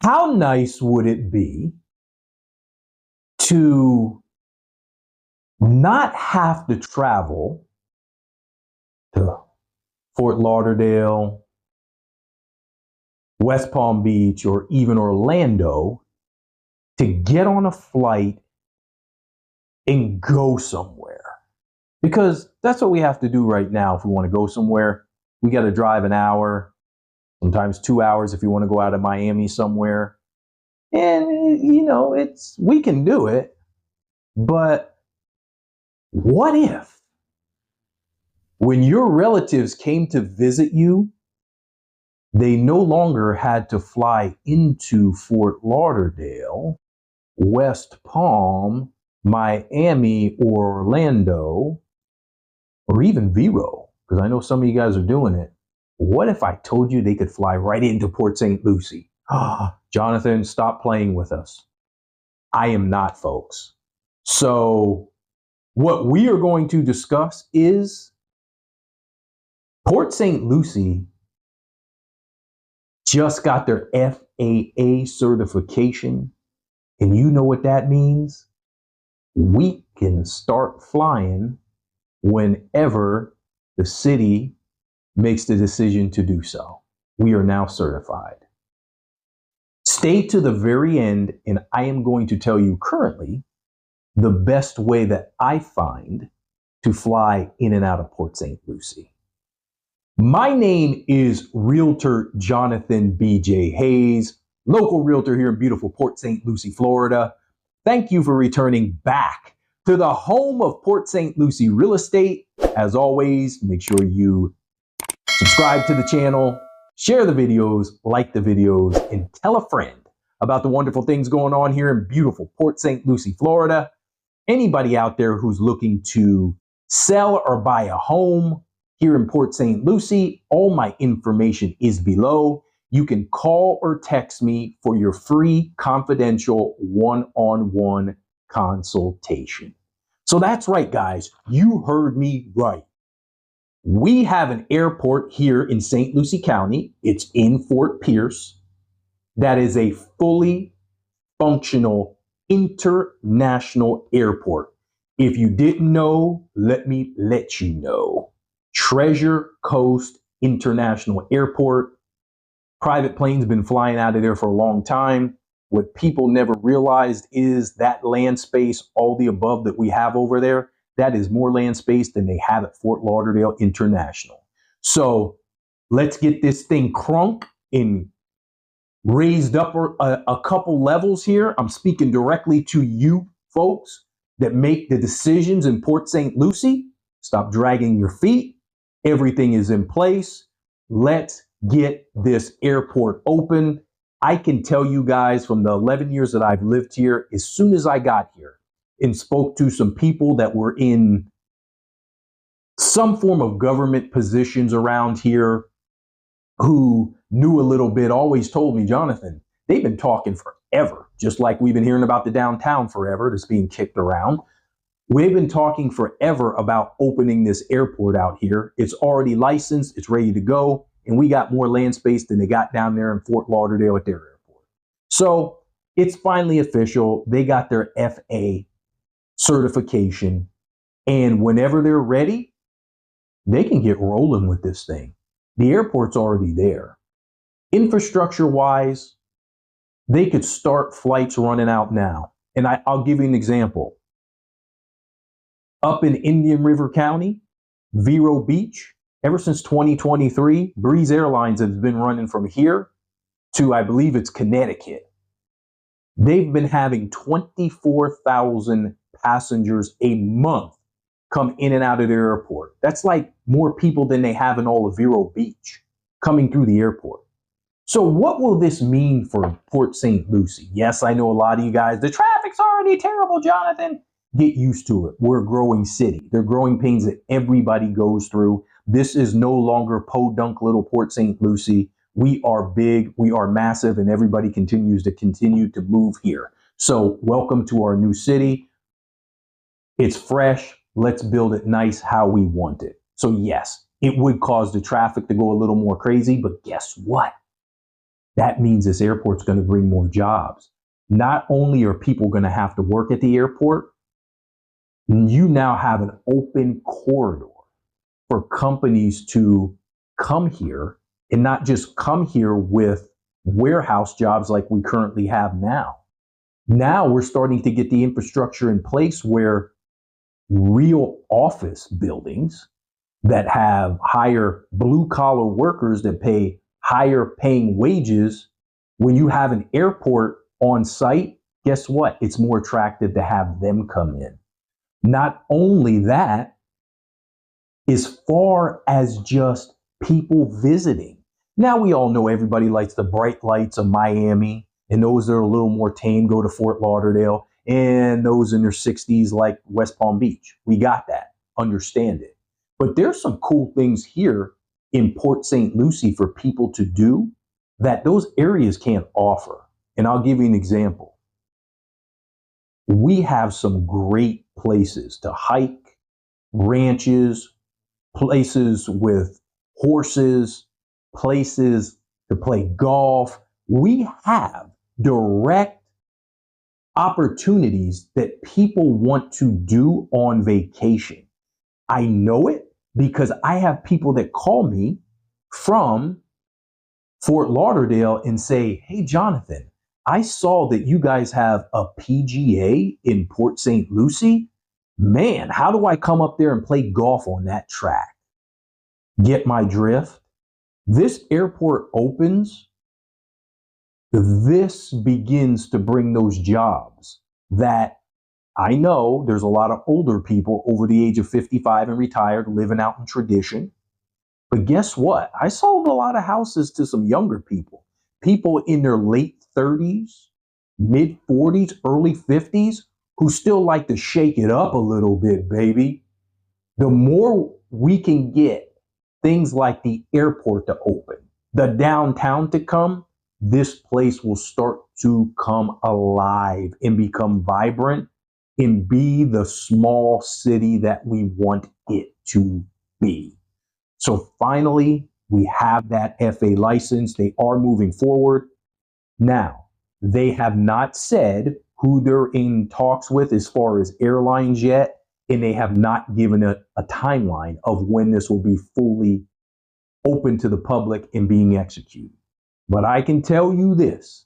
How nice would it be to not have to travel to Fort Lauderdale, West Palm Beach, or even Orlando to get on a flight and go somewhere? Because that's what we have to do right now. If we want to go somewhere, we got to drive an hour, sometimes 2 hours if you want to go out of Miami somewhere. And, you know, we can do it. But what if when your relatives came to visit you, they no longer had to fly into Fort Lauderdale, West Palm, Miami, or Orlando, or even Vero, because I know some of you guys are doing it. What if I told you they could fly right into Port St. Lucie? Jonathan, stop playing with us. I am not, folks. So what we are going to discuss is Port St. Lucie just got their FAA certification. And you know what that means? We can start flying whenever the city makes the decision to do so. We are now certified. Stay to the very end, and I am going to tell you currently the best way that I find to fly in and out of Port St. Lucie. My name is Realtor Jonathan B.J. Hayes, local realtor here in beautiful Port St. Lucie, Florida. Thank you for returning back to the home of Port St. Lucie real estate. As always, make sure you subscribe to the channel, share the videos, like the videos, and tell a friend about the wonderful things going on here in beautiful Port St. Lucie, Florida. Anybody out there who's looking to sell or buy a home here in Port St. Lucie, all my information is below. You can call or text me for your free confidential one-on-one consultation. So that's right, guys. You heard me right. We have an airport here in St. Lucie County. It's in Fort Pierce. That is a fully functional international airport. If you didn't know, let me let you know. Treasure Coast International Airport. Private planes been flying out of there for a long time. What people never realized is that land space, all the above that we have over there, that is more land space than they have at Fort Lauderdale International. So let's get this thing crunk and raised up a couple levels here. I'm speaking directly to you folks that make the decisions in Port St. Lucie. Stop dragging your feet. Everything is in place. Let's get this airport open. I can tell you guys from the 11 years that I've lived here, as soon as I got here and spoke to some people that were in some form of government positions around here who knew a little bit, always told me, Jonathan, they've been talking forever, just like we've been hearing about the downtown forever that's being kicked around. We've been talking forever about opening this airport out here. It's already licensed, it's ready to go, and we got more land space than they got down there in Fort Lauderdale at their airport. So it's finally official. They got their FAA certification, and whenever they're ready, they can get rolling with this thing. The airport's already there. Infrastructure-wise, they could start flights running out now. And I'll give you an example. Up in Indian River County, Vero Beach, ever since 2023, Breeze Airlines has been running from here to, I believe it's Connecticut. They've been having 24,000 passengers a month come in and out of the airport. That's like more people than they have in all of Vero Beach coming through the airport. So what will this mean for Port St. Lucie? Yes, I know a lot of you guys, the traffic's already terrible, Jonathan. Get used to it. We're a growing city. They're growing pains that everybody goes through. This is no longer podunk little Port St. Lucie. We are big, we are massive, and everybody continues to move here. So welcome to our new city. It's fresh. Let's build it nice how we want it. So yes, it would cause the traffic to go a little more crazy, but guess what? That means this airport's going to bring more jobs. Not only are people going to have to work at the airport, you now have an open corridor for companies to come here, and not just come here with warehouse jobs like we currently have now. Now we're starting to get the infrastructure in place where real office buildings that have higher blue collar workers that pay higher paying wages, when you have an airport on site, guess what? It's more attractive to have them come in. Not only that, as far as just people visiting. Now we all know everybody likes the bright lights of Miami, and those that are a little more tame go to Fort Lauderdale, and those in their 60s like West Palm Beach. We got that, understand it. But there's some cool things here in Port St. Lucie for people to do that those areas can't offer. And I'll give you an example. We have some great places to hike, ranches, places with horses, places to play golf. We have direct opportunities that people want to do on vacation. I know it because I have people that call me from Fort Lauderdale and say, hey, Jonathan, I saw that you guys have a PGA in Port St. Lucie. Man, how do I come up there and play golf on that track? Get my drift? This airport opens, this begins to bring those jobs that I know there's a lot of older people over the age of 55 and retired living out in tradition. But guess what? I sold a lot of houses to some younger people, people in their late 30s, mid 40s, early 50s, who still like to shake it up a little bit, baby. The more we can get things like the airport to open, the downtown to come, this place will start to come alive and become vibrant and be the small city that we want it to be. So finally, we have that FAA license. They are moving forward. Now, they have not said who they're in talks with as far as airlines yet, and they have not given a timeline of when this will be fully open to the public and being executed. But I can tell you this,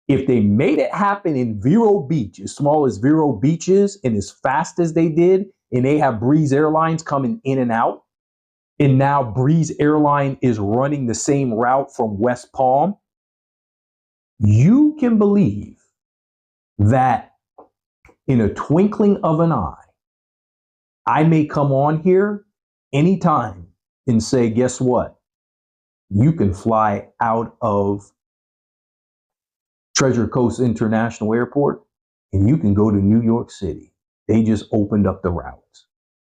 if they made it happen in Vero Beach, as small as Vero Beach is, and as fast as they did, and they have Breeze Airlines coming in and out, and now Breeze Airline is running the same route from West Palm, you can believe that in a twinkling of an eye, I may come on here anytime and say, guess what? You can fly out of Treasure Coast International Airport and you can go to New York City. They just opened up the routes.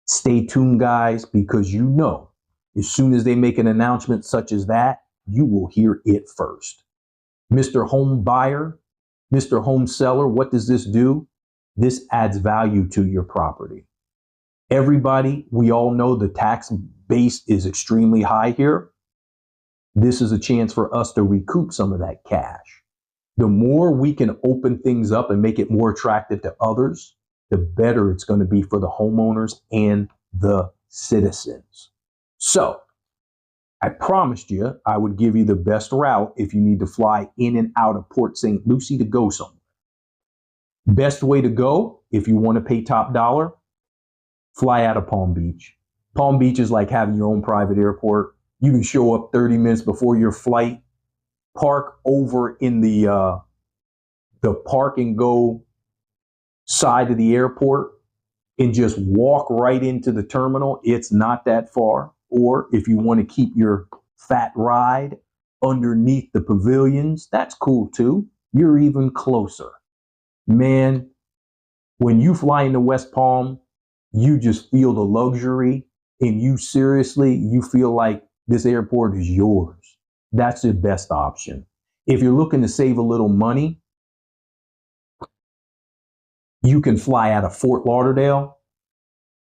Stay tuned, guys, because you know, as soon as they make an announcement such as that, you will hear it first. Mr. Home Buyer, Mr. Home Seller, what does this do? This adds value to your property. Everybody, we all know the tax base is extremely high here. This is a chance for us to recoup some of that cash. The more we can open things up and make it more attractive to others, the better it's going to be for the homeowners and the citizens. So, I promised you I would give you the best route if you need to fly in and out of Port St. Lucie to go somewhere. Best way to go, if you want to pay top dollar, fly out of Palm Beach. Palm Beach is like having your own private airport. You can show up 30 minutes before your flight, park over in the park and go side of the airport and just walk right into the terminal. It's not that far. Or if you want to keep your fat ride underneath the pavilions, that's cool too. You're even closer. Man, when you fly into West Palm, you just feel the luxury and you feel like this airport is yours. That's the best option. If you're looking to save a little money, you can fly out of Fort Lauderdale.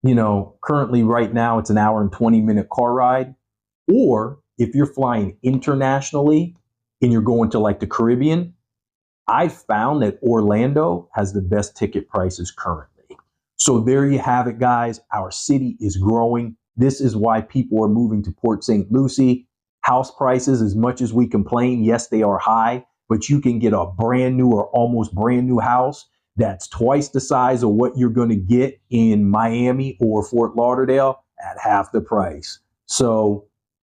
You know, currently right now it's an hour and 20-minute car ride. Or if you're flying internationally, and you're going to like the Caribbean, I found that Orlando has the best ticket prices currently. So there you have it, guys. Our city is growing. This is why people are moving to Port St. Lucie. House prices, as much as we complain, yes, they are high, but you can get a brand new or almost brand new house that's twice the size of what you're going to get in Miami or Fort Lauderdale at half the price. So,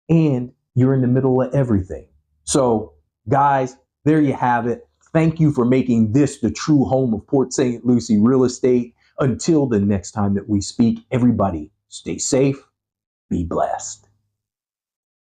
and you're in the middle of everything. So, guys, there you have it. Thank you for making this the true home of Port St. Lucie real estate. Until the next time that we speak, everybody stay safe, be blessed.